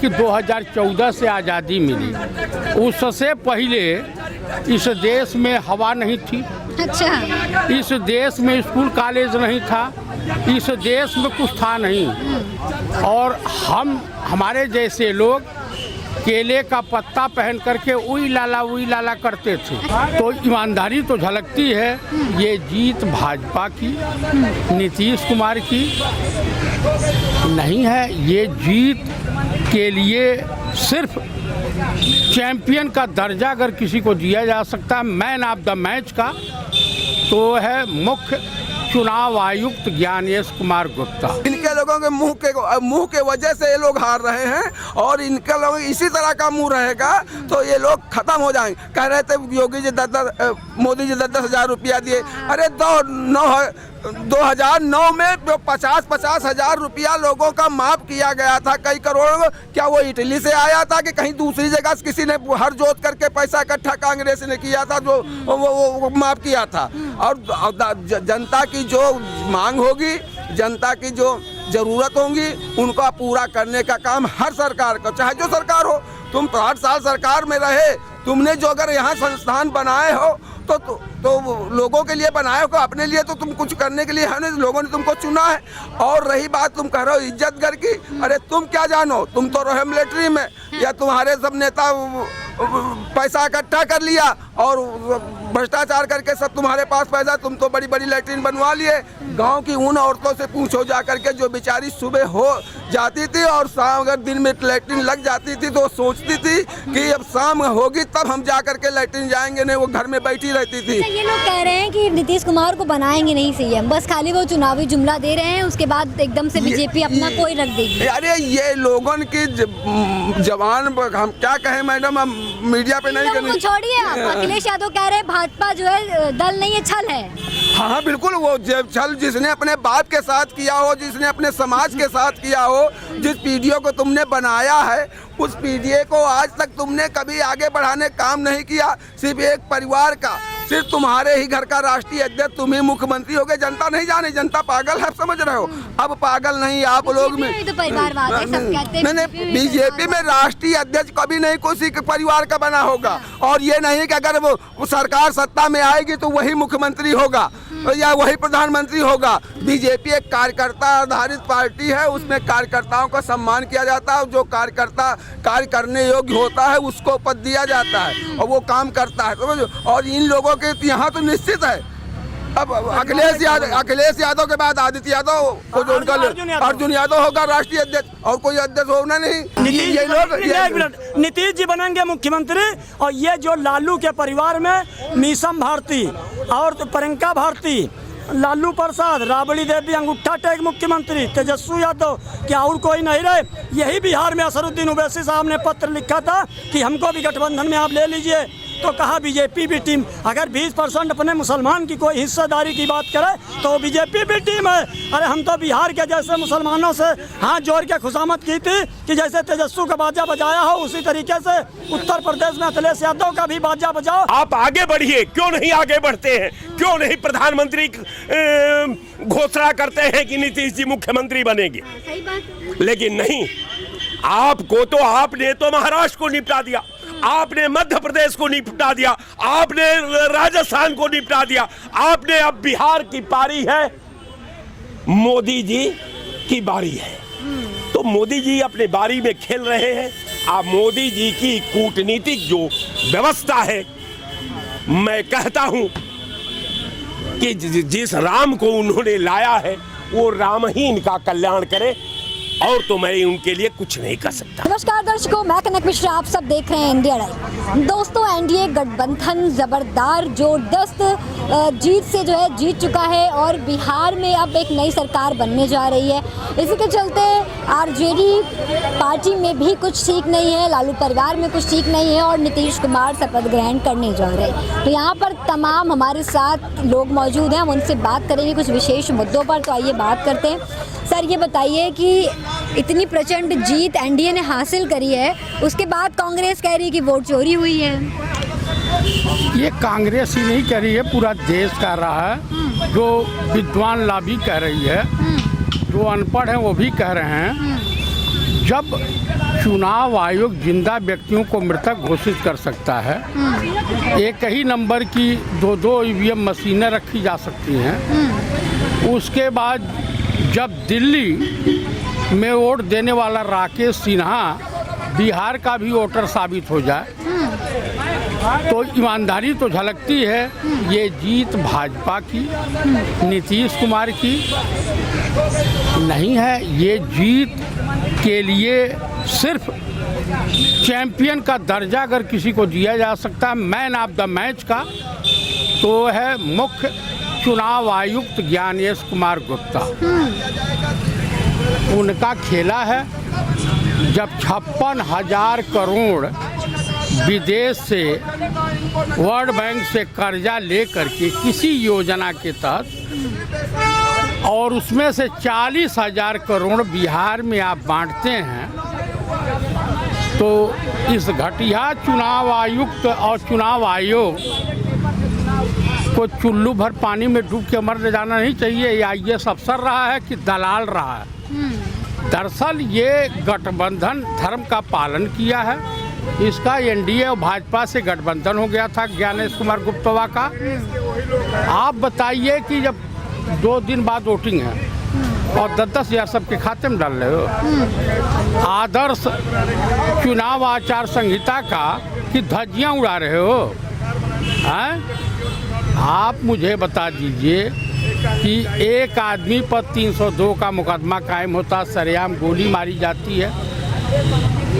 कि 2014 से आज़ादी मिली, उससे पहले इस देश में हवा नहीं थी। अच्छा। इस देश में स्कूल कॉलेज नहीं था, इस देश में कुछ था नहीं। और हमारे जैसे लोग केले का पत्ता पहन करके उई लाला करते थे। तो ईमानदारी तो झलकती है। ये जीत भाजपा की, नीतीश कुमार की नहीं है। ये जीत के लिए सिर्फ चैंपियन का दर्जा अगर किसी को दिया जा सकता है, मैन ऑफ द मैच का, तो है मुख्य चुनाव आयुक्त ज्ञानेश कुमार गुप्ता। इनके लोगों के मुंह के वजह से ये लोग हार रहे हैं और इनके लोग इसी तरह का मुंह रहेगा तो ये लोग खत्म हो जाएंगे। कह रहे थे योगी जी मोदी जी 10,000 रुपया दिए। अरे 2009 में 50 हजार रुपया लोगों का माफ किया गया था, कई करोड़। क्या वो इटली से आया था कि कहीं दूसरी जगह से किसी ने हर जोत करके पैसा इकट्ठा कांग्रेस ने किया था जो वो माफ किया था। और जनता की जो मांग होगी, जनता की जो जरूरत होंगी, उनका पूरा करने का काम हर सरकार का, चाहे जो सरकार हो। तुम 8 साल सरकार में रहे, तुमने जो अगर यहाँ संस्थान बनाए हो तो लोगों के लिए बनाए हो, अपने लिए तो तुम कुछ करने के लिए है नहीं, लोगों ने तुमको चुना है। और रही बात तुम कह रहे हो इज्जत घर की, अरे तुम क्या जानो, तुम तो रहे मिलिट्री में, या तुम्हारे सब नेता पैसा इकट्ठा कर लिया और भ्रष्टाचार करके सब तुम्हारे पास पैसा, तुम तो बड़ी बड़ी लैट्रिन बनवा लिए। गांव की उन औरतों से पूछो जा करके जो बेचारी सुबह हो जाती थी और शाम अगर दिन में लैट्रिन लग जाती थी तो सोचती थी कि अब शाम होगी तब हम जा करके लैट्रिन जाएंगे, नहीं वो घर में बैठी रहती थी। ये लोग कह रहे हैं कि नीतीश कुमार को बनाएंगे नहीं सीएम, बस खाली वो चुनावी जुमला दे रहे हैं, उसके बाद एकदम से बीजेपी अपना कोई रख देगी। अरे ये लोगों की जवान हम क्या कहें मैडम, हम मीडिया पे नहीं करनी। छोड़िए आप, अखिलेश यादव कह रहे हैं भाजपा जो है दल नहीं है, छल है। हाँ बिल्कुल, वो छल जिसने अपने बाप के साथ किया हो, जिसने अपने समाज के साथ किया हो, जिस पीढ़ियों को तुमने बनाया है, उस पीढ़ी को आज तक तुमने कभी आगे बढ़ाने काम नहीं किया। सिर्फ एक परिवार का, सिर्फ तुम्हारे ही घर का राष्ट्रीय अध्यक्ष, तुम ही मुख्यमंत्री हो गए। जनता नहीं जाने, जनता पागल है, समझ रहे हो। अब पागल नहीं आप लोग में, तो परिवारवाद है, सब कहते हैं। मैंने बीजेपी में राष्ट्रीय अध्यक्ष कभी नहीं किसी के परिवार का बना होगा। और ये नहीं कि अगर वो सरकार सत्ता में आएगी तो वही मुख्यमंत्री होगा या वही प्रधानमंत्री होगा। बीजेपी एक कार्यकर्ता आधारित पार्टी है, उसमें कार्यकर्ताओं का सम्मान किया जाता है। जो कार्यकर्ता कार्य करने योग्य होता है उसको पद दिया जाता है और वो काम करता है, समझो। और इन लोगों के यहाँ तो निश्चित है, अब अखिलेश यादव के बाद आदित्य यादव को जो उनका अर्जुन यादव होगा राष्ट्रीय अध्यक्ष, और कोई अध्यक्ष होना नहीं। ये लोग नीतीश जी बनेंगे मुख्यमंत्री। और ये जो लालू के परिवार में मीसम भारती और प्रियंका भारती, लालू प्रसाद, राबड़ी देवी अंगूठा टेक मुख्यमंत्री, तेजस्वी यादव, क्या और कोई नहीं रहे। यही बिहार में असरुद्दीन ओवैसी साहब ने पत्र लिखा था कि हमको भी गठबंधन में आप ले लीजिए, तो कहा बीजेपी भी टीम। अगर 20% अपने मुसलमान की कोई हिस्सेदारी की बात करे तो बीजेपी भी टीम है। अरे हम तो बिहार के जैसे मुसलमानों से हाथ जोड़ के खुशामद की थी कि जैसे तेजस्वी का बाजा बजाया हो, उसी तरीके से उत्तर प्रदेश में अखिलेश यादव का भी बाजा बजाओ। आप आगे बढ़िए, क्यों नहीं आगे बढ़ते हैं? क्यों नहीं प्रधानमंत्री घोषणा करते हैं कि नीतीश जी मुख्यमंत्री बनेंगे? सही बात। लेकिन नहीं, आपको तो आपने तो महाराष्ट्र को निपटा दिया, आपने मध्य प्रदेश को निपटा दिया, आपने राजस्थान को निपटा दिया, आपने अब बिहार की पारी है, मोदी जी की बारी है। तो मोदी जी अपने बारी में खेल रहे हैं। अब मोदी जी की कूटनीतिक जो व्यवस्था है, मैं कहता हूं कि जिस राम को उन्होंने लाया है वो राम ही इनका कल्याण करे, और तो मैं उनके लिए कुछ नहीं कर सकता। नमस्कार दर्शकों, मैं कनक मिश्रा, आप सब देख रहे हैं इंडिया लाइव। दोस्तों, एनडीए गठबंधन जबरदस्त जबरदस्त जीत से जो है जीत चुका है और बिहार में अब एक नई सरकार बनने जा रही है। इसी के चलते आरजेडी पार्टी में भी कुछ ठीक नहीं है, लालू परिवार में कुछ ठीक नहीं है और नीतीश कुमार शपथ ग्रहण करने जा रहे हैं। तो यहाँ पर तमाम हमारे साथ लोग मौजूद हैं, हम उनसे बात करेंगे कुछ विशेष मुद्दों पर। तो आइए बात करते हैं। सर, ये बताइए कि इतनी प्रचंड जीत एनडीए ने हासिल करी है, उसके बाद कांग्रेस कह रही है कि वोट चोरी हुई है। ये कांग्रेस ही नहीं कह रही है, पूरा देश कह रहा है। जो विद्वान लॉबी कह रही है, जो अनपढ़ हैं वो भी कह रहे हैं, जब चुनाव आयोग जिंदा व्यक्तियों को मृतक घोषित कर सकता है, एक ही नंबर की दो ईवीएम मशीनें रखी जा सकती हैं, उसके बाद जब दिल्ली में वोट देने वाला राकेश सिन्हा बिहार का भी वोटर साबित हो जाए, तो ईमानदारी तो झलकती है। ये जीत भाजपा की, नीतीश कुमार की नहीं है। ये जीत के लिए सिर्फ चैंपियन का दर्जा अगर किसी को दिया जा सकता है, मैन ऑफ द मैच का, तो है मुख्य चुनाव आयुक्त ज्ञानेश कुमार गुप्ता। उनका खेला है। जब 56,000 करोड़ विदेश से वर्ल्ड बैंक से कर्जा लेकर के किसी योजना के तहत, और उसमें से 40,000 करोड़ बिहार में आप बांटते हैं, तो इस घटिया चुनाव आयुक्त और चुनाव आयोग को चुल्लू भर पानी में डूब के मर जाना नहीं चाहिए। या ये अफसर रहा है कि दलाल रहा है। दरअसल ये गठबंधन धर्म का पालन किया है। इसका एनडीए और भाजपा से गठबंधन हो गया था ज्ञानेश कुमार गुप्ता का। आप बताइए कि जब 2 दिन बाद वोटिंग है और 10-10 हज़ार सबके खाते में डाल रहे हो, आदर्श चुनाव आचार संहिता का कि धज्जियाँ उड़ा रहे हो, हैं? आप मुझे बता दीजिए कि एक आदमी पर 302 का मुकदमा कायम होता, सरेआम गोली मारी जाती है,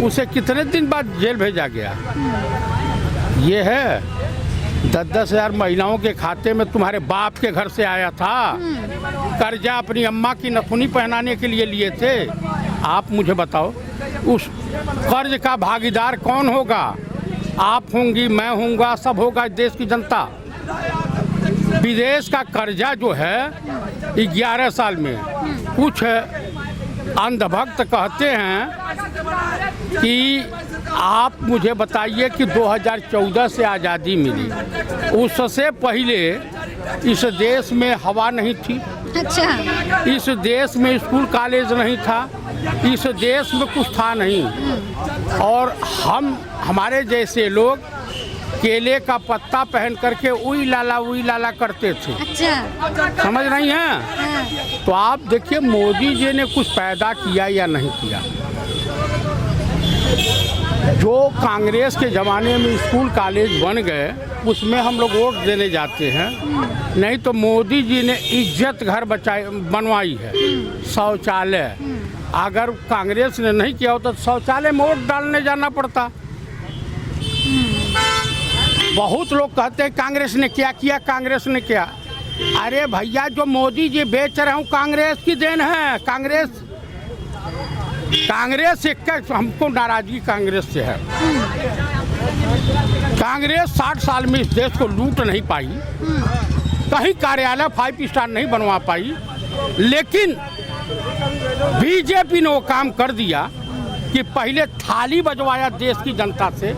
उसे कितने दिन बाद जेल भेजा गया? ये है 10-10 हज़ार महिलाओं के खाते में तुम्हारे बाप के घर से आया था। कर्जा अपनी अम्मा की नथुनी पहनाने के लिए थे। आप मुझे बताओ उस कर्ज का भागीदार कौन होगा? आप होंगी, मैं होऊंगा, सब होगा देश की जनता। विदेश का कर्जा जो है 11 साल में, कुछ अंधभक्त कहते हैं कि आप मुझे बताइए कि 2014 से आज़ादी मिली, उससे पहले इस देश में हवा नहीं थी। अच्छा। इस देश में स्कूल कॉलेज नहीं था, इस देश में कुछ था नहीं। और हमारे जैसे लोग केले का पत्ता पहन करके उई लाला करते थे। अच्छा। समझ रही हैं? हाँ। तो आप देखिए मोदी जी ने कुछ पैदा किया या नहीं किया। जो कांग्रेस के ज़माने में स्कूल कॉलेज बन गए, उसमें हम लोग वोट देने जाते हैं। नहीं तो मोदी जी ने इज्जत घर बनवाई है, शौचालय। अगर कांग्रेस ने नहीं किया होता तो शौचालय में वोट डालने जाना पड़ता। बहुत लोग कहते हैं कांग्रेस ने क्या किया, कांग्रेस ने क्या। अरे भैया, जो मोदी जी बेच रहे हूँ कांग्रेस की देन है। कांग्रेस से हमको नाराजगी कांग्रेस से है। कांग्रेस 60 साल में इस देश को लूट नहीं पाई, कहीं कार्यालय 5 स्टार नहीं बनवा पाई, लेकिन बीजेपी ने वो काम कर दिया कि पहले थाली बजवाया देश की जनता से,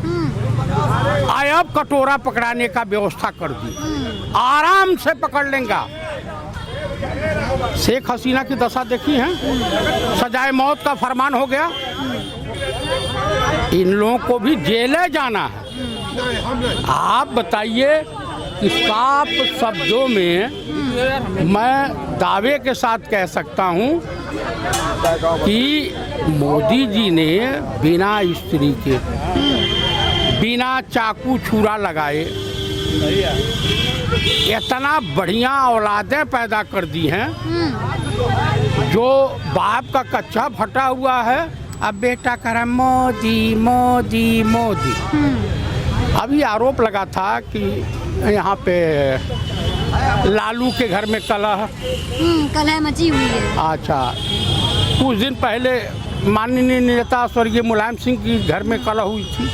अब कटोरा पकड़ाने का व्यवस्था कर दी। आराम से पकड़ लेंगे। शेख हसीना की दशा देखी है, सजाए मौत का फरमान हो गया। इन लोगों को भी जेले जाना है। आप बताइए कि साफ शब्दों में मैं दावे के साथ कह सकता हूं कि मोदी जी ने बिना स्त्री के, बिना चाकू छुरा लगाए इतना बढ़िया औलादें पैदा कर दी हैं। जो बाप का कच्चा फटा हुआ है, अब बेटा कह रहा मोदी मोदी मोदी। अभी आरोप लगा था कि यहाँ पे लालू के घर में कलह मची हुई है। अच्छा, कुछ दिन पहले माननीय नेता स्वर्गीय मुलायम सिंह की घर में कलह हुई थी।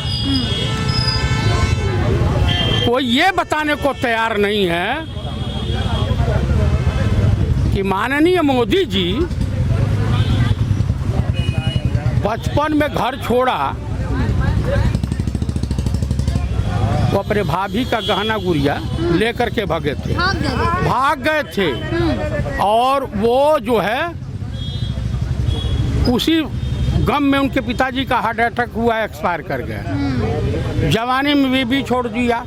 कोई ये बताने को तैयार नहीं है कि माननीय मोदी जी बचपन में घर छोड़ा, वो अपने भाभी का गहना गुड़िया लेकर के भाग गए थे। और वो जो है उसी गम में उनके पिताजी का हार्ट अटैक हुआ, एक्सपायर कर गए। जवानी में बीवी छोड़ दिया,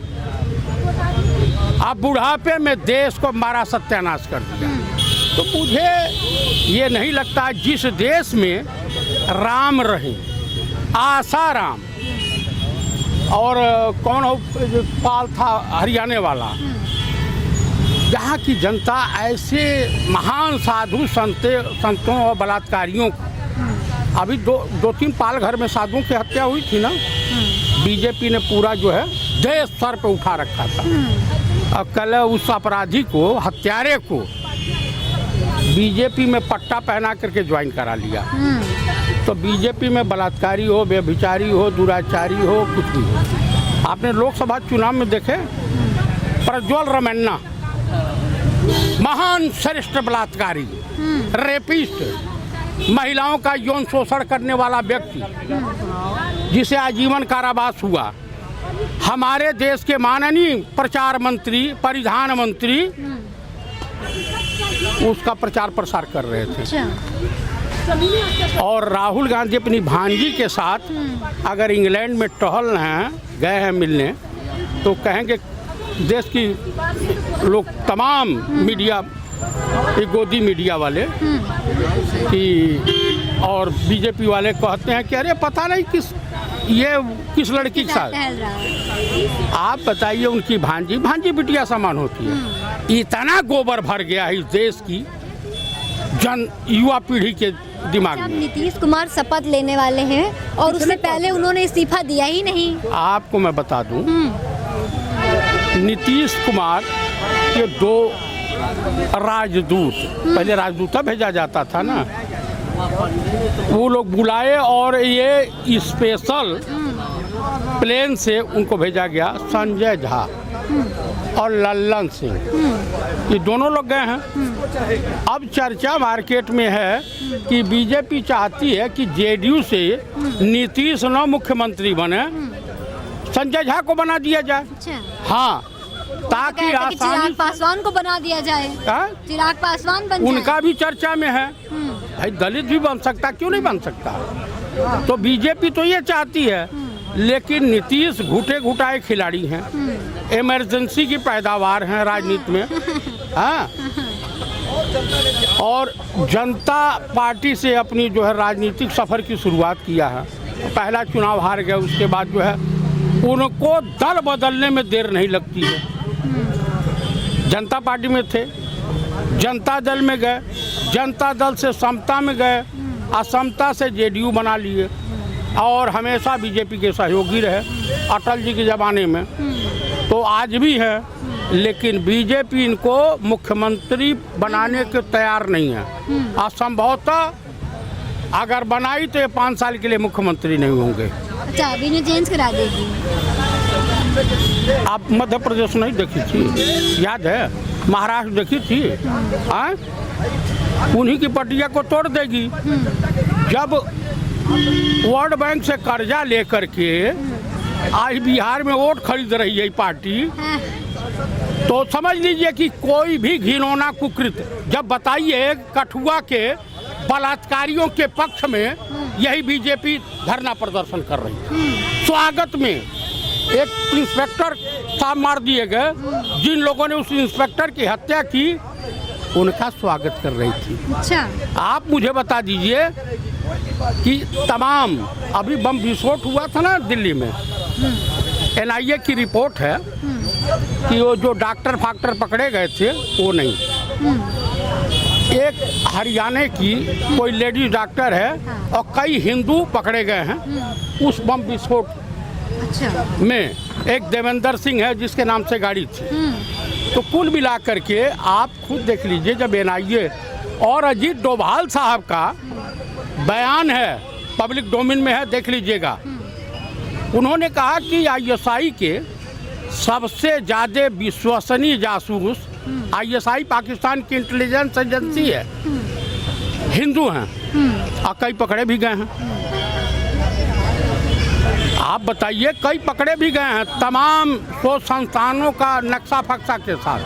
अब बुढ़ापे में देश को मारा सत्यानाश कर दिया। तो मुझे ये नहीं लगता जिस देश में राम रहे, आसाराम और कौन हो जो पाल था हरियाणा वाला, यहाँ की जनता ऐसे महान साधु संतों और बलात्कारियों को, अभी दो तीन पाल घर में साधुओं की हत्या हुई थी ना, बीजेपी ने पूरा जो है देश सर पे उठा रखा था। और कल उस अपराधी को, हत्यारे को बीजेपी में पट्टा पहना करके ज्वाइन करा लिया। तो बीजेपी में बलात्कारी हो, व्यभिचारी हो, दुराचारी हो, कुछ भी हो। आपने लोकसभा चुनाव में देखे प्रज्वल रमन्ना, महान श्रेष्ठ बलात्कारी, रेपिस्ट, महिलाओं का यौन शोषण करने वाला व्यक्ति, जिसे आजीवन कारावास हुआ, हमारे देश के माननीय प्रचार मंत्री, परिधान मंत्री उसका प्रचार प्रसार कर रहे थे। और राहुल गांधी अपनी भांजी के साथ अगर इंग्लैंड में टहल हैं, गए हैं मिलने, तो कहेंगे देश की लोग, तमाम मीडिया, गोदी मीडिया वाले कि और बीजेपी वाले कहते हैं कि अरे पता नहीं किस लड़की के साथ। आप बताइए, उनकी भांजी बिटिया समान होती है। इतना गोबर भर गया है इस देश की युवा पीढ़ी के दिमाग में। नीतीश कुमार शपथ लेने वाले हैं और उससे पहले उन्होंने इस्तीफा दिया ही नहीं। आपको मैं बता दूं, नीतीश कुमार के 2 राजदूत, पहले राजदूता भेजा जाता था ना, वो लोग बुलाए और ये स्पेशल प्लेन से उनको भेजा गया। संजय झा और लल्लन सिंह, ये दोनों लोग गए हैं। अब चर्चा मार्केट में है कि बीजेपी चाहती है कि जेडीयू से नीतीश न मुख्यमंत्री बने, संजय झा को बना दिया जाए। हाँ, ताकि चिराग पासवान को बना दिया जाए। चिराग पासवान बन जाए। उनका भी चर्चा में है। भाई दलित भी बन सकता, क्यों नहीं बन सकता? तो बीजेपी तो ये चाहती है, लेकिन नीतीश घुटे घुटाए खिलाड़ी हैं, इमरजेंसी की पैदावार हैं राजनीति में। हाँ, और जनता पार्टी से अपनी जो है राजनीतिक सफर की शुरुआत किया है। पहला चुनाव हार गए, उसके बाद जो है उनको दल बदलने में देर नहीं लगती है। जनता पार्टी में थे, जनता दल में गए, जनता दल से समता में गए, असमता से जेडीयू बना लिए और हमेशा बीजेपी के सहयोगी रहे अटल जी के ज़माने में, तो आज भी है। लेकिन बीजेपी इनको मुख्यमंत्री बनाने के तैयार नहीं है। असंभवतः अगर बनाई तो ये 5 साल के लिए मुख्यमंत्री नहीं होंगे। अच्छा, अभी ने चेंज करा देगी। आप मध्य प्रदेश नहीं देखी थी, याद है? महाराष्ट्र देखी थी? हाँ, उन्हीं की पटिया को तोड़ देगी। जब वर्ल्ड बैंक से कर्जा लेकर के आज बिहार में वोट खरीद रही है पार्टी, तो समझ लीजिए कि कोई भी घिनौना कुकृत, जब बताइए कठुआ के बलात्कारियों के पक्ष में यही बीजेपी धरना प्रदर्शन कर रही है। स्वागत में एक इंस्पेक्टर साहब मार दिए गए, जिन लोगों ने उस इंस्पेक्टर की हत्या की, उनका स्वागत कर रही थी। अच्छा, आप मुझे बता दीजिए कि तमाम अभी बम विस्फोट हुआ था ना दिल्ली में, एनआईए की रिपोर्ट है कि वो जो डॉक्टर पकड़े गए थे वो नहीं, एक हरियाणा की कोई लेडी डॉक्टर है और कई हिंदू पकड़े गए हैं उस बम विस्फोट में। एक देवेंद्र सिंह है जिसके नाम से गाड़ी थी। तो कुल मिला करके आप खुद देख लीजिए, जब एनआईए और अजीत डोभाल साहब का बयान है, पब्लिक डोमेन में है, देख लीजिएगा। उन्होंने कहा कि आईएसआई के सबसे ज़्यादा विश्वसनीय जासूस, आईएसआई पाकिस्तान की इंटेलिजेंस एजेंसी है, हिंदू हैं और कई पकड़े भी गए हैं। आप बताइए, कई पकड़े भी गए हैं तमाम शोध संस्थानों का नक्शा फक्सा के साथ।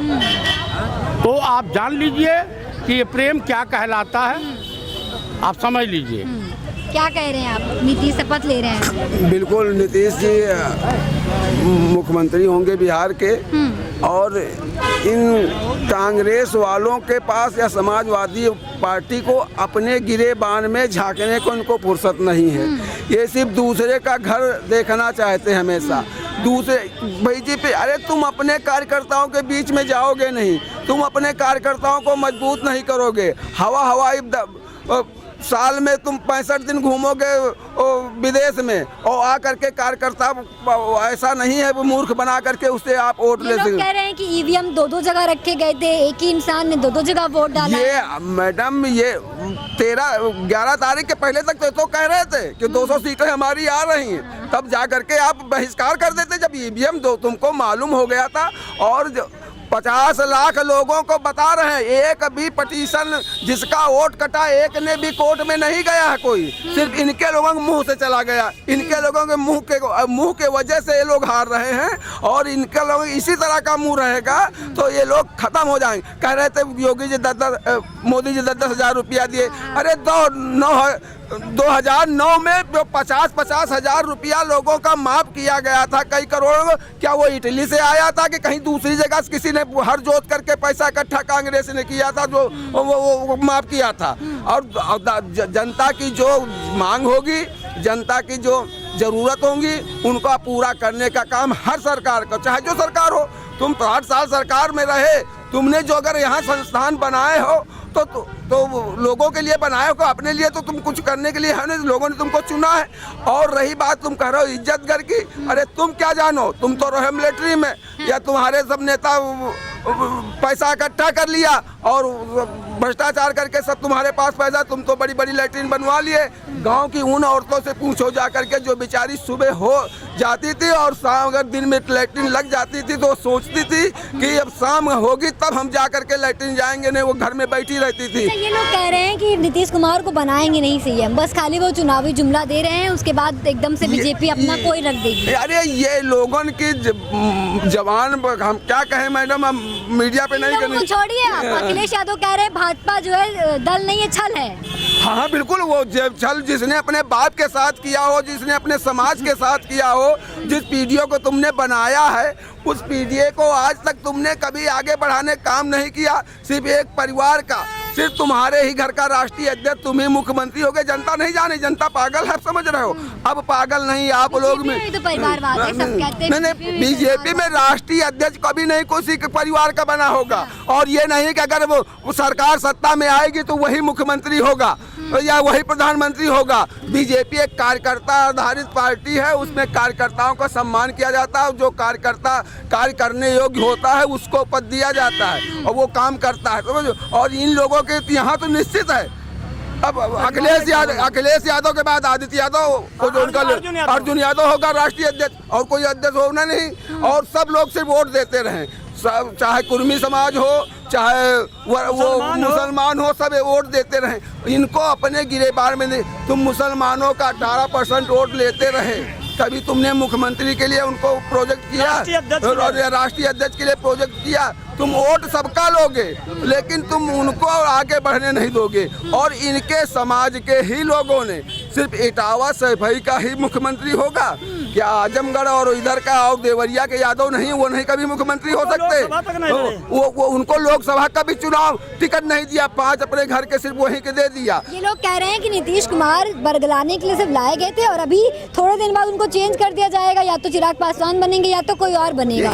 तो आप जान लीजिए कि ये प्रेम क्या कहलाता है, आप समझ लीजिए। क्या कह रहे हैं आप? नीतीश शपथ ले रहे हैं। बिल्कुल नीतीश जी मुख्यमंत्री होंगे बिहार के, और इन कांग्रेस वालों के पास या समाजवादी पार्टी को अपने गिरेबान में झांकने को इनको फुर्सत नहीं है। ये सिर्फ दूसरे का घर देखना चाहते हैं हमेशा। दूसरे बीजेपी, अरे तुम अपने कार्यकर्ताओं के बीच में जाओगे नहीं, तुम अपने कार्यकर्ताओं को मजबूत नहीं करोगे। हवाई साल में तुम 65 दिन घूमोगे विदेश में, और आ करके कार्यकर्ता ऐसा नहीं है वो मूर्ख बना करके उससे आप वोट ले सकते। कह रहे हैं कि ईवीएम दो जगह रखे गए थे, एक ही इंसान ने दो जगह वोट डाला। ये मैडम, ये 11 तारीख के पहले तक तो कह रहे थे कि 200 सीटें हमारी आ रही हैं, तब जा करके आप बहिष्कार कर देते जब ईवीएम तुमको मालूम हो गया था। और 50 लाख लोगों को बता रहे हैं, एक भी पटिशन जिसका वोट कटा एक ने भी कोर्ट में नहीं गया है कोई, सिर्फ इनके लोगों के मुंह से चला गया। इनके लोगों के मुंह के वजह से ये लोग हार रहे हैं, और इनके लोग इसी तरह का मुंह रहेगा तो ये लोग खत्म हो जाएंगे। कह रहे थे योगी जी मोदी जी 10-10 हज़ार रुपया दिए। अरे 2009 में 50-50 हज़ार रुपया लोगों का माफ किया गया था, कई करोड़। क्या वो इटली से आया था कि कहीं दूसरी जगह से किसी ने हर जोत करके पैसा इकट्ठा कांग्रेस ने किया था जो वो माफ किया था? और जनता की जो मांग होगी, जनता की जो जरूरत होंगी, उनका पूरा करने का काम हर सरकार का, चाहे जो सरकार हो। तुम 8 साल सरकार में रहे, तुमने जो अगर यहाँ संस्थान बनाए हो तो लोगों के लिए बनाए हो, अपने लिए तो तुम कुछ करने के लिए है नहीं, लोगों ने तुमको चुना है। और रही बात तुम कह रहे हो इज्जत घर की, अरे तुम क्या जानो, तुम तो रहे मिलिट्री में, या तुम्हारे सब नेता पैसा इकट्ठा कर लिया और भ्रष्टाचार करके सब तुम्हारे पास पैसा, तुम तो बड़ी बड़ी लैट्रिन बनवा लिए। गांव की उन औरतों से पूछो जा करके जो बेचारी सुबह हो जाती थी और शाम अगर दिन में लैट्रिन लग जाती थी तो सोचती थी कि अब शाम होगी तब हम जा करके लैट्रिन जाएंगे, नहीं वो घर में बैठी रहती थी। ये लोग कह रहे हैं कि नीतीश कुमार को बनाएंगे नहीं सीएम, बस खाली वो चुनावी जुमला दे रहे हैं, उसके बाद एकदम से बीजेपी अपना कोई रख देगी। अरे ये लोगों की जवान, हम क्या कहें मैडम, हम मीडिया पे नहीं करनी। छोड़िए आप, अखिलेश यादव कह रहे हैं भाजपा जो है दल नहीं है, छल है। हाँ बिल्कुल, वो छल जिसने अपने बाप के साथ किया हो, जिसने अपने समाज के साथ किया हो, जिस पीढ़ियों को तुमने बनाया है, उस पीढ़ी को आज तक तुमने कभी आगे बढ़ाने काम नहीं किया। सिर्फ एक परिवार का, सिर्फ तुम्हारे ही घर का राष्ट्रीय अध्यक्ष, तुम ही मुख्यमंत्री हो गए। जनता नहीं जाने, जनता पागल है, समझ रहे हो? अब पागल नहीं आप लोग में, तो परिवारवाद है, सब कहते हैं। नहीं, बीजेपी में राष्ट्रीय अध्यक्ष कभी नहीं किसी के परिवार का बना होगा। और ये नहीं कि अगर वो सरकार सत्ता में आएगी तो वही मुख्यमंत्री होगा या वही प्रधानमंत्री होगा। बीजेपी एक कार्यकर्ता आधारित पार्टी है, उसमें कार्यकर्ताओं का सम्मान किया जाता है। जो कार्यकर्ता कार्य करने योग्य होता है उसको पद दिया जाता है और वो काम करता है, समझो। और इन लोगों के यहाँ तो निश्चित है, अब अखिलेश यादव के बाद आदित्य यादव को जो उनका अर्जुन यादव होगा राष्ट्रीय अध्यक्ष, और कोई अध्यक्ष होना नहीं। और सब लोग सिर्फ वोट देते रहे, सब चाहे कुर्मी समाज हो चाहे वो मुसलमान हो, सब वोट देते रहे। इनको अपने गिरेबान में नहीं। तुम मुसलमानों का 18% वोट लेते रहे, कभी तुमने मुख्यमंत्री के लिए उनको प्रोजेक्ट किया, राष्ट्रीय अध्यक्ष के लिए प्रोजेक्ट किया। तुम वोट सबका लोगे लेकिन तुम उनको आगे बढ़ने नहीं दोगे। और इनके समाज के ही लोगों ने सिर्फ इटावा सैफई का ही मुख्यमंत्री होगा क्या? आजमगढ़ और इधर का और देवरिया के यादव नहीं, वो नहीं कभी मुख्यमंत्री हो सकते। वो उनको लोकसभा का भी चुनाव टिकट नहीं दिया, 5 अपने घर के सिर्फ वहीं के दे दिया। ये लोग कह रहे हैं कि नीतीश कुमार बरगलाने के लिए सिर्फ लाए गए थे और अभी थोड़े दिन बाद उनको चेंज कर दिया जाएगा, या तो चिराग पासवान बनेंगे या तो कोई और बनेगा।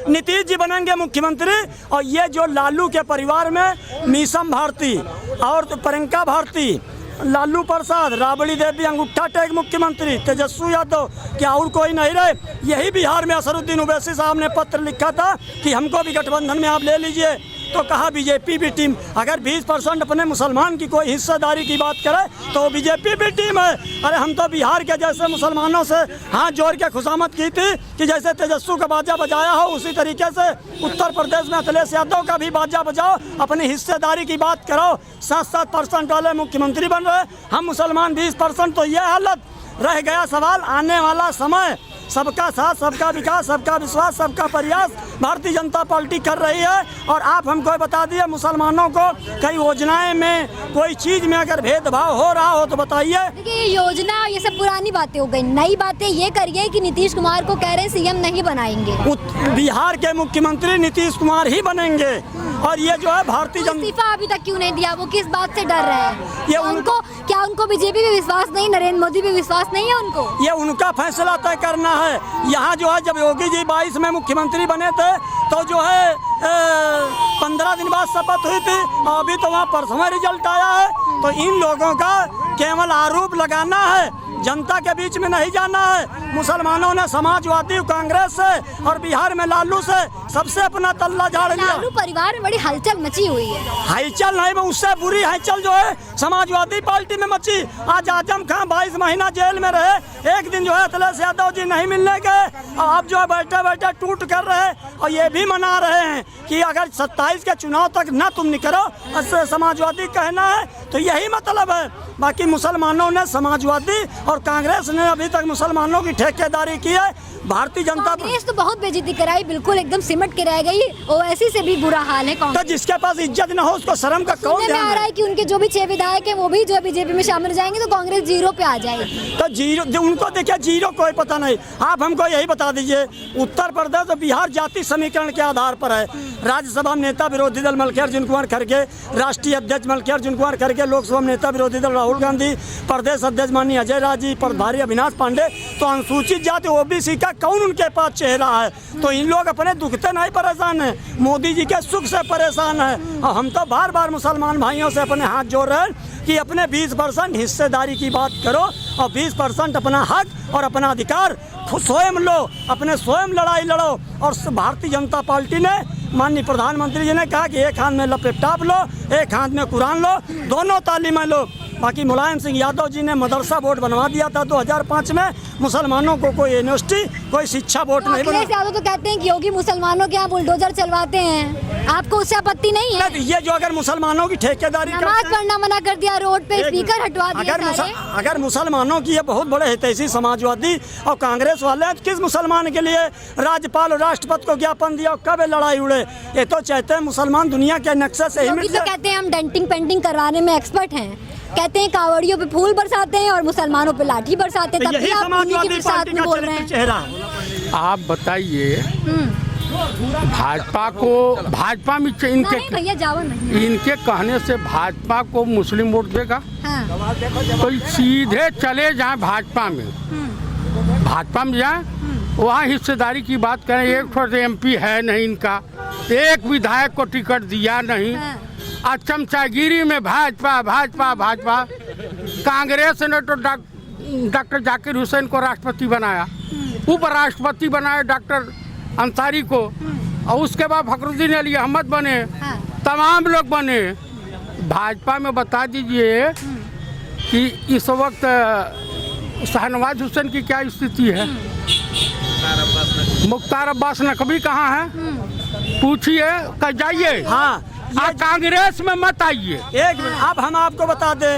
नीतीश जी बनेंगे मुख्यमंत्री, और ये जो लालू के परिवार में मीसम भारती और प्रियंका भारती, लालू प्रसाद, राबड़ी देवी अंगूठा टेक मुख्यमंत्री, तेजस्वी यादव, क्या और कोई नहीं रहे। यही बिहार में असरुद्दीन ओवैसी साहब ने पत्र लिखा था कि हमको भी गठबंधन में आप ले लीजिए, तो कहा बीजेपी भी टीम। अगर 20% अपने मुसलमान की कोई हिस्सेदारी की बात करे तो बीजेपी भी टीम है। अरे हम तो बिहार के जैसे मुसलमानों से हाथ जोड़ के खुशामद की थी कि जैसे तेजस्वी का बाजा बजाया हो, उसी तरीके से उत्तर प्रदेश में अखिलेश यादव का भी बाजा बजाओ, अपनी हिस्सेदारी की बात करो। 7% वाले मुख्यमंत्री बन रहे, हम मुसलमान 20%। तो यह हालत रह गया। सवाल आने वाला समय सबका साथ, सबका विकास, सबका विश्वास, सबका प्रयास भारतीय जनता पार्टी कर रही है। और आप हमको बता दिए मुसलमानों को कई योजनाएं में कोई चीज़ में अगर भेदभाव हो रहा हो तो बताइए। देखिए ये योजना ये सब पुरानी बातें हो गई, नई बातें ये करिए कि नीतीश कुमार को कह रहे हैं सीएम नहीं बनाएंगे। बिहार के मुख्यमंत्री नीतीश कुमार ही बनेंगे। और ये जो है भारतीय जनता, इस्तीफा अभी तक क्यों नहीं दिया, वो किस बात से डर रहे हैं? ये क्या उनको बीजेपी पे विश्वास नहीं, नरेंद्र मोदी पे विश्वास नहीं है उनको? ये उनका फैसला तय करना है। यहाँ जो है जब योगी जी 22 में मुख्यमंत्री बने थे तो जो है 15 दिन बाद शपथ हुई थी, अभी तो वहाँ परसों रिजल्ट आया है। तो इन लोगों का केवल आरोप लगाना है, जनता के बीच में नहीं जाना है। मुसलमानों ने समाजवादी कांग्रेस से और बिहार में लालू से सबसे अपना तल्ला झाड़ लिया। लालू परिवार में बड़ी हलचल मची हुई है। हलचल नहीं, उससे बुरी हलचल जो है समाजवादी पार्टी में मची। आज आजम खान 22 महीना जेल में रहे, एक दिन जो है अखिलेश यादव जी नहीं मिलने गए, और अब जो है बैठे बैठे टूट कर रहे और ये भी मना रहे हैं कि अगर 27 के चुनाव तक ना तुम निकलो, इससे समाजवादी कहना है। तो यही मतलब है। बाकी मुसलमानों ने, समाजवादी और कांग्रेस ने अभी तक मुसलमानों की ठेकेदारी की है। भारतीय जनता कांग्रेस तो बहुत बेइज्जती कराई, बिल्कुल एकदम सिमट के रह गई। ओवैसी से भी बुरा हाल है तो कांग्रेस। जिसके पास इज्जत न हो उसको शर्म का कौन सुनने में आ रहा है कि उनके जो भी 6 विधायक हैं वो भी जो है बीजेपी में शामिल हो जाएंगे, तो कांग्रेस जीरो पे आ जाएगी। तो जीरो उनको देखिए, जीरो कोई पता नहीं। आप हमको यही बता दीजिए, उत्तर प्रदेश और बिहार जाति समीकरण के आधार पर है। राज्यसभा में नेता विरोधी दल मल्लिकार्जुन कुमार खड़गे, राष्ट्रीय अध्यक्ष मल्लिकार्जुन कुमार खड़गे, लोकसभा में नेता विरोधी दल राहुल गांधी, प्रदेश अध्यक्ष माननीय अजय राजी, प्रभारी अविनाश पांडे। तो अनुसूचित जाति ओबीसी का कौन उनके पास चेहरा है? तो इन लोग अपने दुख से नहीं परेशान है, मोदी जी के सुख से परेशान है। और हम तो बार बार मुसलमान भाइयों से अपने हाथ जोड़ रहे हैं कि अपने 20% हिस्सेदारी की बात करो और 20% अपना हक और अपना अधिकार स्वयं लो, अपने स्वयं लड़ाई लड़ो। और भारतीय जनता पार्टी ने, माननीय प्रधानमंत्री जी ने कहा कि एक हाथ में लैपटॉप लो, एक हाथ में कुरान लो, दोनों तालीमें लो। बाकी मुलायम सिंह यादव जी ने मदरसा बोर्ड बनवा दिया था 2005 में, मुसलमानों को कोई यूनिवर्सिटी, कोई शिक्षा बोर्ड नहीं बना। अखिलेश यादव तो कहते हैं कि योगी मुसलमानों के यहाँ बुलडोजर चलवाते हैं, आपको उससे आपत्ति नहीं है? ये जो अगर मुसलमानों की ठेकेदारी नमाज पढ़ना मना कर दिया, रोड पे स्पीकर हटवा दिए सारे। अगर मुसलमानों की ये बहुत बड़े हितैषी समाजवादी और कांग्रेस वाले हैं, किस मुसलमान के लिए राज्यपाल और राष्ट्रपति को ज्ञापन दिया, कब लड़ाई उड़े? ये तो चाहते हैं मुसलमान दुनिया के नक्शे से ही मिट जाए। तो कहते हैं हम डेंटिंग पेंटिंग करवाने में एक्सपर्ट हैं, कहते हैं कावड़ियों पे फूल बरसाते हैं और मुसलमानों पे लाठी बरसाते हैं, तब भी आप उन्हीं के साथ में बोल रहे हैं। चेहरा आप बताइए, भाजपा में नहीं भैया जाओ नहीं। इनके कहने से भाजपा को मुस्लिम वोट देगा? हाँ। तो सीधे चले जाए भाजपा में जाए, वहाँ हिस्सेदारी की बात करें। एक तो एमपी है नहीं इनका, एक विधायक को टिकट दिया नहीं। हाँ। चमचागिरी में भाजपा भाजपा भाजपा। कांग्रेस ने तो डॉक्टर जाकिर हुसैन को राष्ट्रपति बनाया, उपराष्ट्रपति बनाया डॉक्टर अंसारी को, और उसके बाद फखरुद्दीन अली अहमद बने। हाँ। तमाम लोग बने। भाजपा में बता दीजिए कि इस वक्त शाहनवाज हुसैन की क्या स्थिति है, मुख्तार अब्बास नकवी कहाँ है, पूछिए, कह जाइए। हाँ, कांग्रेस में मत आइए। एक मिनट, अब हम आपको बता दें,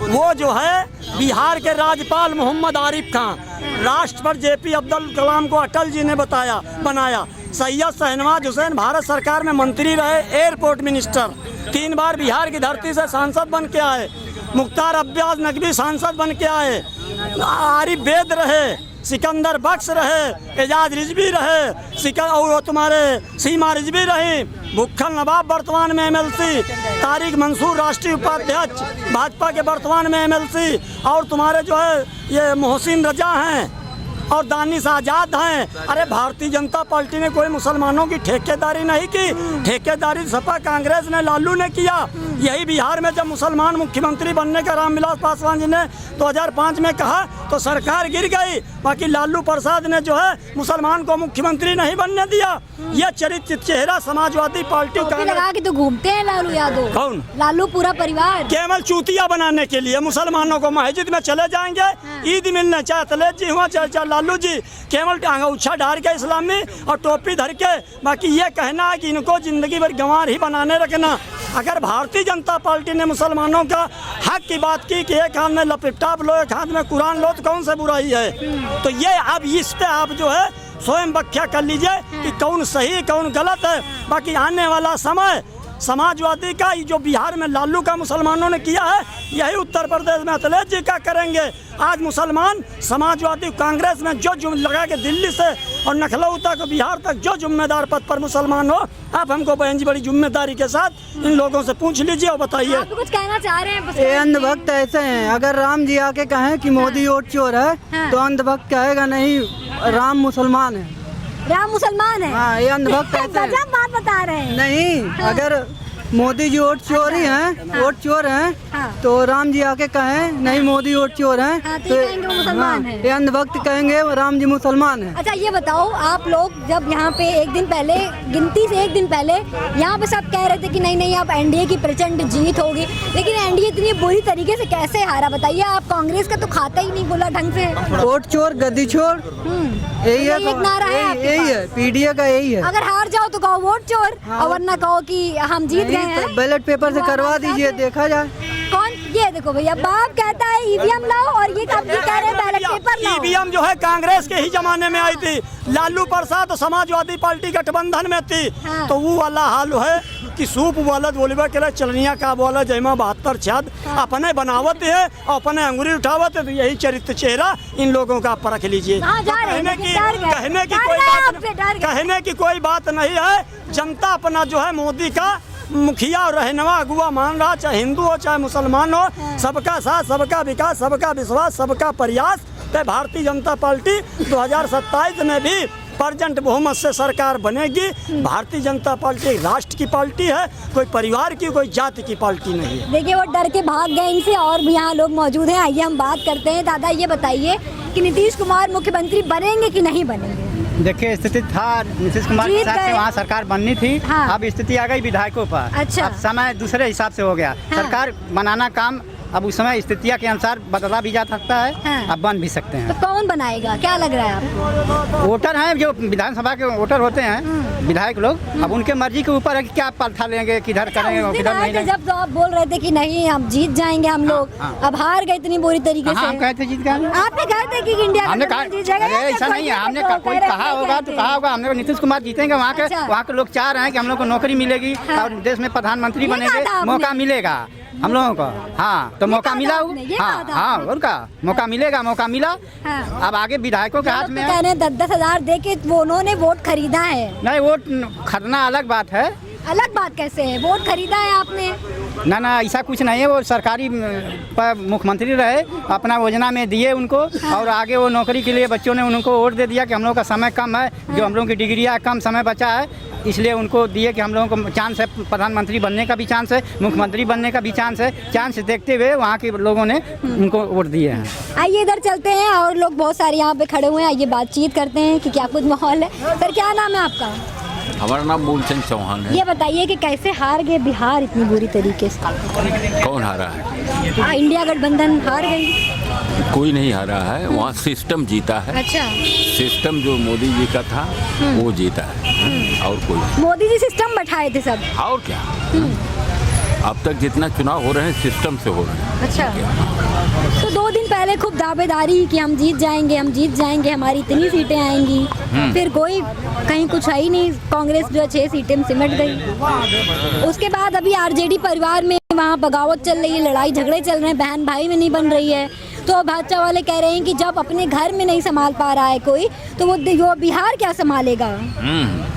वो जो है बिहार के राज्यपाल मोहम्मद आरिफ खान, राष्ट्रपति जेपी अब्दुल कलाम को अटल जी ने बनाया। सैयद शहनवाज हुसैन भारत सरकार में मंत्री रहे, एयरपोर्ट मिनिस्टर, 3 बार बिहार की धरती से सांसद बन के आए। मुख्तार अब्बास नकवी सांसद बन के आए। आरिफ बेद रहे, सिकंदर बख्श रहे, एजाज रिजवी रहे, और तुम्हारे सीमा रिजवी रही, भुक्खल नवाब वर्तमान में एमएलसी, तारिक मंसूर राष्ट्रीय उपाध्यक्ष भाजपा के वर्तमान में एमएलसी, और तुम्हारे जो है ये मोहसिन रजा हैं और दानिश आज़ाद हैं। अरे भारतीय जनता पार्टी ने कोई मुसलमानों की ठेकेदारी नहीं की, ठेकेदारी सपा कांग्रेस ने, लालू ने किया। यही बिहार में जब मुसलमान मुख्यमंत्री बनने का रामविलास पासवान जी ने 2005 में कहा तो सरकार गिर गई। बाकी लालू प्रसाद ने जो है मुसलमान को मुख्यमंत्री नहीं बनने दिया। ये चरित्र चेहरा समाजवादी पार्टी का लगा के तो घूमते हैं लालू यादव। कौन? लालू पूरा परिवार केवल चूतिया बनाने के लिए मुसलमानों को मस्जिद में चले जाएंगे, ईद मिलने, चाहे अखिलेश जी हुआ चाहे लालू जी, केवल अंगूछा ढार के इस्लामी और टोपी धर के। बाकी ये कहना है कि इनको जिंदगी भर गंवार ही बनाने रखना, अगर भारतीय जनता पार्टी ने मुसलमानों का हक की बात की कि एक हाथ में लैपटॉप लो, एक हाथ में कुरान लो, तो कौन सा बुराई है? तो ये अब इस पे आप जो है स्वयं व्याख्या कर लीजिए कि कौन सही कौन गलत है। बाकी आने वाला समय समाजवादी का जो बिहार में लालू का मुसलमानों ने किया है, यही उत्तर प्रदेश में अखिलेश जी का करेंगे। आज मुसलमान समाजवादी कांग्रेस में जो जुम लगा के दिल्ली से और लखनऊ तक बिहार तक जो जिम्मेदार पद पर मुसलमान हो, आप हमको बहन जी बड़ी जिम्मेदारी के साथ इन लोगों से पूछ लीजिए और बताइए। आप कुछ कहना चाह रहे हैं? ये अंधभक्त ऐसे हैं, अगर राम जी आके कहें कि मोदी वोट चोर है तो अंधभक्त कहेगा नहीं राम मुसलमान है। राम मुसलमान है? हाँ, ये अंधभक्त ऐसे हैं। गजब बात बता रहे हैं। नहीं, अगर मोदी जी वोट चोर ही हैं, वोट चोर हैं, तो राम जी आके कहें नहीं मोदी वोट चोर हैं, तो ये कहेंगे वो मुसलमान है। ये अंधभक्त कहेंगे राम जी मुसलमान है। अच्छा ये बताओ, आप लोग जब यहाँ पे एक दिन पहले, गिनती से एक दिन पहले यहाँ पे सब कह रहे थे कि नहीं नहीं अब एनडीए की प्रचंड जीत होगी, लेकिन एनडीए इतनी बुरी तरीके से कैसे हारा बताइए? आप कांग्रेस का तो खाता ही नहीं बोला ढंग से। वोट चोर गद्दी चोर, यही है, एक नारा है आपके यही है, पीडीए का यही है। अगर हार जाओ तो कहो वोट चोर, और वरना कहो कि हम जीत गए हैं। बैलेट पेपर से करवा दीजिए, देखा जाए। कौन? ये देखो भैया, बाप कहता है ईवीएम लाओ और ये कब कह रहे हैं बैलेट पेपर लाओ। ईवीएम जो है कांग्रेस के ही जमाने में आई थी, लालू प्रसाद समाजवादी पार्टी गठबंधन में थी, तो वो वाला हाल है कि सूप वाला बोलबा के चलनिया का बोला जयमा 72 छाद अपने बनावत है और अपने अंगुरी उठावत है। तो यही चरित्र चेहरा इन लोगों का परख लीजिए। कहने की कोई बात नहीं है। जनता अपना जो है मोदी का मुखिया और रहनुमा अगुआ मान रहा, चाहे हिंदू हो चाहे मुसलमान हो, सबका साथ सबका विकास सबका विश्वास सबका प्रयास। तो भारतीय जनता पार्टी 2027 में भी प्रचंड बहुमत से सरकार बनेगी। भारतीय जनता पार्टी राष्ट्र की पार्टी है, कोई परिवार की कोई जाति की पार्टी नहीं है। देखिए वो डर के भाग गए इनसे, और भी यहाँ लोग मौजूद हैं, आइए हम बात करते हैं। दादा ये बताइए कि नीतीश कुमार मुख्यमंत्री बनेंगे कि नहीं बनेंगे? देखिए स्थिति था नीतीश कुमार के साथ से वहाँ सरकार बननी थी। हाँ। अब स्थिति आ गई विधायकों पर। अच्छा। अब समय दूसरे हिसाब से हो गया। हाँ। सरकार बनाना काम अब उस समय स्थितियाँ के अनुसार बदला भी जा सकता है। हाँ। अब बन भी सकते तो हैं। कौन बनाएगा, क्या लग रहा है आपको? वोटर हैं जो विधानसभा के वोटर होते हैं, विधायक लोग, अब उनके मर्जी के ऊपर है कि क्या पलथा लेंगे, किधर करेंगे और किधर नहीं। जब तो आप बोल रहे थे कि नहीं हम जीत जाएंगे हम लोग, अब हार गए इतनी बुरी तरीके से। हम कहे थे जीत गए। आपने कहे थे कि इंडिया हमने कहा जीत जाएगा। अरे ऐसा नहीं है, हमने कोई कहा होगा तो कहा होगा, हमने नीतीश कुमार जीतेंगे। वहाँ के लोग चाह रहे हैं कि हम लोग को नौकरी मिलेगी और देश में प्रधानमंत्री बनेंगे, मौका मिलेगा हम लोगों को। हाँ, तो मौका मिला। हाँ, उनका मौका मिलेगा, मौका मिला। अब आगे विधायकों के हाथ में कह रहे हैं 10-10 हजार दे के वो उन्होंने वोट खरीदा है। नहीं, वोट खरीदना अलग बात है। अलग बात कैसे है? वोट खरीदा है आपने? ना ऐसा कुछ नहीं है। वो सरकारी पर मुख्यमंत्री रहे, अपना योजना में दिए उनको, और आगे वो नौकरी के लिए बच्चों ने उनको वोट दे दिया कि हम लोग का समय कम है, जो हम लोगों की डिग्रियाँ कम समय बचा है, इसलिए उनको दिए कि हम लोगों को चांस है, प्रधानमंत्री बनने का भी चांस है, मुख्यमंत्री बनने का भी चांस है। चांस देखते हुए वहाँ के लोगों ने उनको वोट दिए हैं। आइए इधर चलते हैं, और लोग बहुत सारे यहाँ पे खड़े हुए हैं, आइए बातचीत करते हैं कि क्या कुछ माहौल है। सर क्या नाम है आपका? हमारा नाम मूलचंद चौहान है। ये बताइए कि कैसे हार गए बिहार इतनी बुरी तरीके से? कौन हारा है? इंडिया गठबंधन हार गई। कोई नहीं हारा है, वहाँ सिस्टम जीता है। अच्छा। सिस्टम जो मोदी जी का था वो जीता है, और कोई नहीं। मोदी जी सिस्टम बैठाए थे सब, और क्या। अब तक जितना चुनाव हो रहे हैं सिस्टम से हो रहे हैं। अच्छा। तो 2 दिन पहले खूब दावेदारी कि हम जीत जाएंगे, हम जीत जाएंगे, हमारी इतनी सीटें आएंगी, फिर कोई कहीं कुछ है ही नहीं। कांग्रेस जो 6 सीटें में सिमट गई। उसके बाद अभी आरजेडी परिवार में वहाँ बगावत चल रही है, लड़ाई झगड़े चल रहे हैं, बहन भाई में नहीं बन रही है। तो भाजपा वाले कह रहे हैं कि जब अपने घर में नहीं संभाल पा रहा है कोई, तो वो बिहार क्या संभालेगा?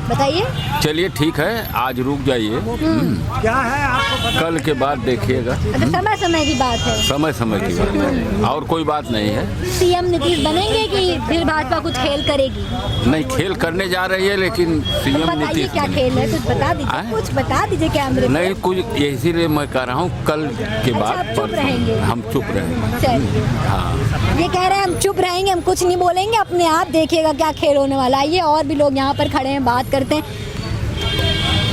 बताइए। चलिए ठीक है, आज रुक जाइए, क्या है आपको कल के बाद देखिएगा। अच्छा, समय समय की बात है। समय समय की बात है, और कोई बात नहीं है। सीएम नीतीश बनेंगे कि फिर भाजपा कुछ खेल करेगी? नहीं, खेल करने जा रही है, लेकिन सीएम बताइए नीतीश क्या खेल है, कुछ बता दीजिए, कुछ बता दीजिए कैमरे में। नहीं, कुछ इसीलिए मैं कह रहा हूँ कल के बाद आप चुप रहेंगे? हम चुप रहेंगे। चलिए। हाँ, ये कह रहे हैं हम चुप रहेंगे, हम कुछ नहीं बोलेंगे, अपने आप देखिएगा क्या खेल होने वाला है। ये और भी लोग यहाँ पर खड़े हैं, बात करते हैं।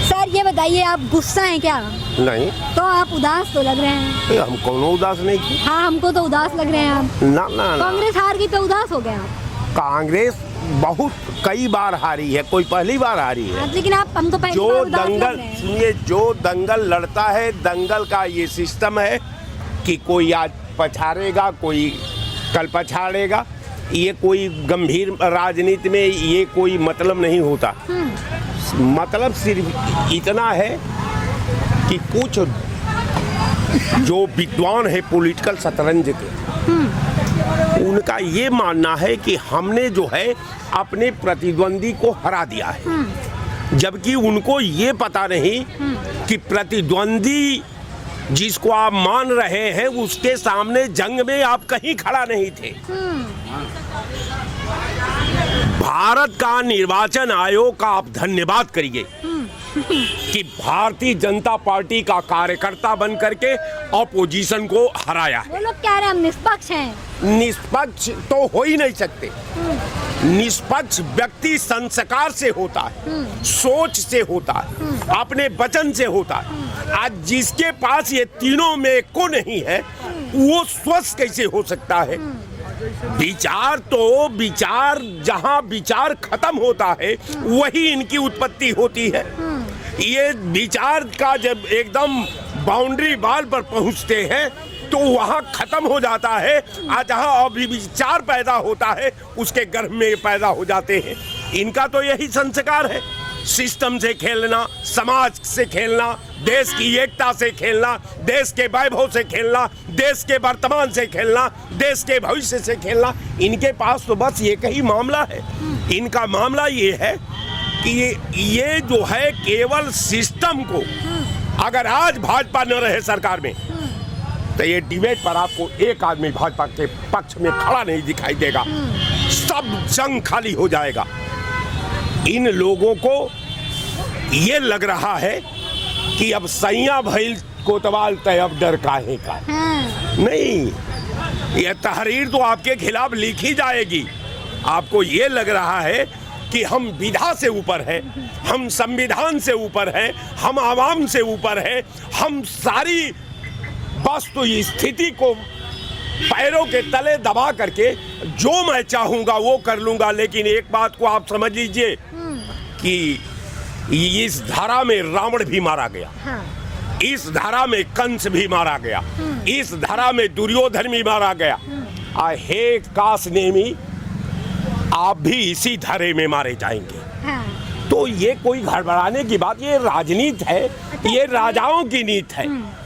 सर ये बताइए, आप गुस्सा हैं क्या? नहीं, तो आप उदास तो लग रहे हैं। हम कोनो उदास नहीं की। हाँ, हमको तो उदास लग रहे हैं आप। ना ना ना, कांग्रेस हार गई पे उदास हो गए आप? कांग्रेस बहुत कई बार हारी है, कोई पहली बार हारी है। लेकिन आप हमको पहली जो बार उदास लग दंगल रहे हैं। सुनिए, जो दंगल लड़ता है, दंगल का ये सिस्टम है कि कोई आज पछाड़ेगा, कोई कल पछाड़ेगा। ये कोई गंभीर राजनीति में ये कोई मतलब नहीं होता। मतलब सिर्फ इतना है कि कुछ जो विद्वान है पॉलिटिकल शतरंज के, उनका ये मानना है कि हमने जो है अपने प्रतिद्वंदी को हरा दिया है, जबकि उनको ये पता नहीं कि प्रतिद्वंदी जिसको आप मान रहे हैं उसके सामने जंग में आप कहीं खड़ा नहीं थे। भारत का निर्वाचन आयोग का आप धन्यवाद करिए कि भारतीय जनता पार्टी का कार्यकर्ता बन करके अपोजिशन को हराया है। वो लोग कह रहे हैं हम निष्पक्ष हैं। निष्पक्ष तो हो ही नहीं सकते। निष्पक्ष व्यक्ति संस्कार से होता है, सोच से होता है, अपने वचन से होता है। आज जिसके पास ये तीनों में को नहीं है, वो स्वस्थ कैसे हो सकता है? विचार जहां विचार खत्म होता है वही इनकी उत्पत्ति होती है। ये विचार का जब एकदम बाउंड्री वाल पर पहुंचते हैं तो वहां खत्म हो जाता है। आज जहां अभी विचार पैदा होता है उसके गर्भ में पैदा हो जाते हैं। इनका तो यही संस्कार है, सिस्टम से खेलना, समाज से खेलना, देश की एकता से खेलना, देश के वैभव से खेलना, देश के वर्तमान से खेलना, देश के भविष्य से खेलना। इनके पास तो बस एक ही मामला है। इनका मामला ये है कि ये जो है केवल सिस्टम को, अगर आज भाजपा न रहे सरकार में तो ये डिबेट पर आपको एक आदमी भाजपा के पक्ष में खड़ा नहीं दिखाई देगा, सब जंग खाली हो जाएगा। इन लोगों को ये लग रहा है कि अब सैया भइल कोतवाल तय अब डर काहे का। नहीं, ये तहरीर तो आपके खिलाफ लिखी जाएगी। आपको ये लग रहा है कि हम विधा से ऊपर हैं, हम संविधान से ऊपर हैं, हम आवाम से ऊपर हैं, हम सारी वस्तु स्थिति को पैरों के तले दबा करके जो मैं चाहूंगा वो कर लूंगा। लेकिन एक बात को आप समझ लीजिए कि इस धारा में रावण भी मारा गया, इस धारा में कंस भी मारा गया, इस धारा में दुर्योधन भी मारा गया। हे काश नेमी, आप भी इसी धारे में मारे जाएंगे। तो ये कोई घबराने की बात, ये राजनीति है, ये राजाओं की नीति है।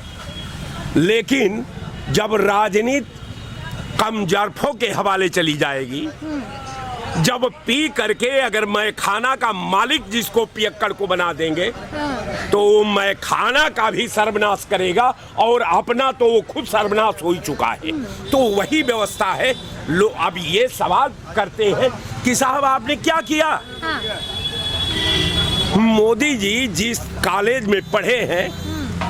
लेकिन जब राजनीति कमजोरफों के हवाले चली जाएगी, जब पी करके अगर मैं खाना का मालिक जिसको पियक्कड़ को बना देंगे तो मैं खाना का भी सर्वनाश करेगा और अपना तो वो खुद सर्वनाश हो ही चुका है। तो वही व्यवस्था है। लोग अब ये सवाल करते हैं कि साहब आपने क्या किया। मोदी जी जिस कॉलेज में पढ़े हैं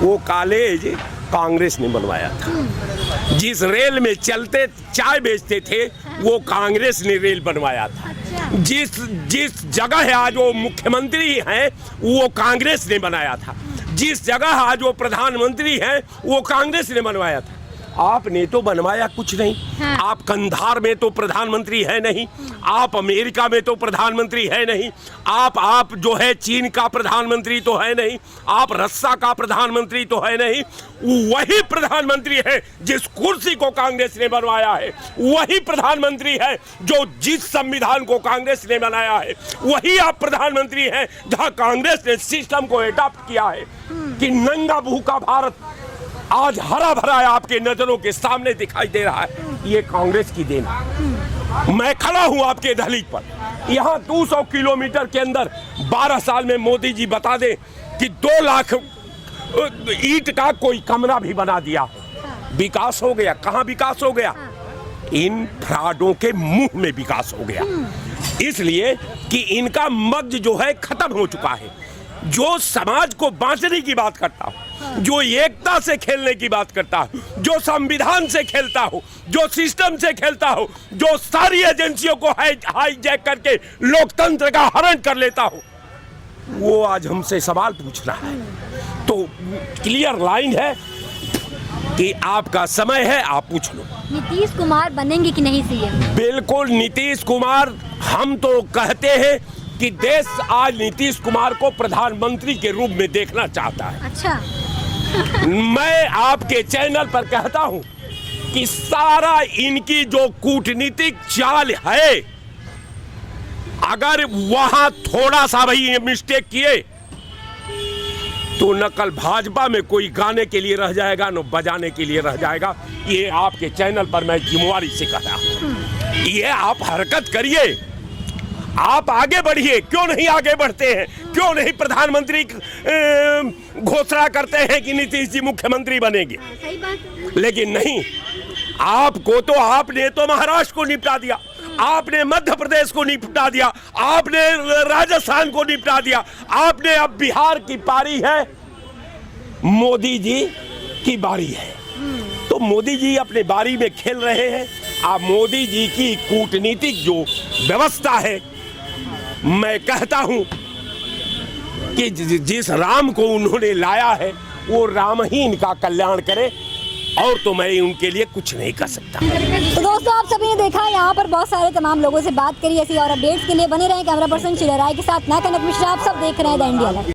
वो कॉलेज कांग्रेस ने बनवाया था। जिस रेल में चलते चाय बेचते थे वो कांग्रेस ने रेल बनवाया था। जिस जगह आज वो मुख्यमंत्री हैं वो कांग्रेस ने बनाया था। जिस जगह आज वो प्रधानमंत्री हैं वो कांग्रेस ने बनवाया था। आपने तो बनवाया कुछ नहीं। आप कंधार में तो प्रधानमंत्री है नहीं, आप अमेरिका में तो प्रधानमंत्री है नहीं, आप जो है चीन का प्रधानमंत्री तो है नहीं, आप रस्सा का प्रधानमंत्री तो है नहीं। वही प्रधानमंत्री है जिस कुर्सी को कांग्रेस ने बनवाया है, वही प्रधानमंत्री है जो जिस संविधान को कांग्रेस ने बनाया है, वही आप प्रधानमंत्री हैं जहां कांग्रेस ने सिस्टम को एडॉप्ट किया है कि नंगा भूखा भारत आज हरा भरा आपके नजरों के सामने दिखाई दे रहा है। ये कांग्रेस की देन है। मैं खड़ा हूं आपके दहलीज पर, यहां 200 किलोमीटर के अंदर 12 साल में मोदी जी बता दें कि 2 लाख ईंट का कोई कमरा भी बना दिया। विकास हो गया? कहां विकास हो गया? इन फ्रॉडों के मुंह में विकास हो गया। इसलिए कि इनका मगज जो है खत्म हो चुका है। जो समाज को बांटने की बात करता हो, जो एकता से खेलने की बात करता हो, जो संविधान से खेलता हो, जो सिस्टम से खेलता हो, जो सारी एजेंसियों को हाईजैक करके लोकतंत्र का हरण कर लेता हो, वो आज हमसे सवाल पूछ रहा है। तो क्लियर लाइन है कि आपका समय है, आप पूछ लो। नीतीश कुमार बनेंगे कि नहीं सीएम? बिल्कुल नीतीश कुमार, हम तो कहते हैं कि देश आज नीतीश कुमार को प्रधानमंत्री के रूप में देखना चाहता है। अच्छा। मैं आपके चैनल पर कहता हूं कि सारा इनकी जो कूटनीतिक चाल है, अगर वहां थोड़ा सा भी ये मिस्टेक किए तो न कल भाजपा में कोई गाने के लिए रह जाएगा, न बजाने के लिए रह जाएगा। ये आपके चैनल पर मैं जिम्मेवारी से कह रहा हूं। ये आप हरकत करिए, आप आगे बढ़िए। क्यों नहीं आगे बढ़ते हैं? क्यों नहीं प्रधानमंत्री घोषणा करते हैं कि नीतीश जी मुख्यमंत्री बनेंगे? सही बात। लेकिन नहीं, आपको तो आपने तो महाराष्ट्र को निपटा दिया, आपने मध्य प्रदेश को निपटा दिया, आपने राजस्थान को निपटा दिया, आपने अब बिहार की पारी है, मोदी जी की बारी है। तो मोदी जी अपने बारी में खेल रहे हैं। आप मोदी जी की कूटनीतिक जो व्यवस्था है, मैं कहता हूं कि जिस राम को उन्होंने लाया है वो राम ही इनका कल्याण करे, और तो मैं उनके लिए कुछ नहीं कर सकता। तो दोस्तों, आप सभी ने देखा यहाँ पर बहुत सारे तमाम लोगों से बात करी। ऐसी और अपडेट्स के लिए बने रहें कैमरा पर्सन शिला राय के साथ। मैं कनक मिश्रा, आप सब देख रहे हैं द इंडिया लाइव।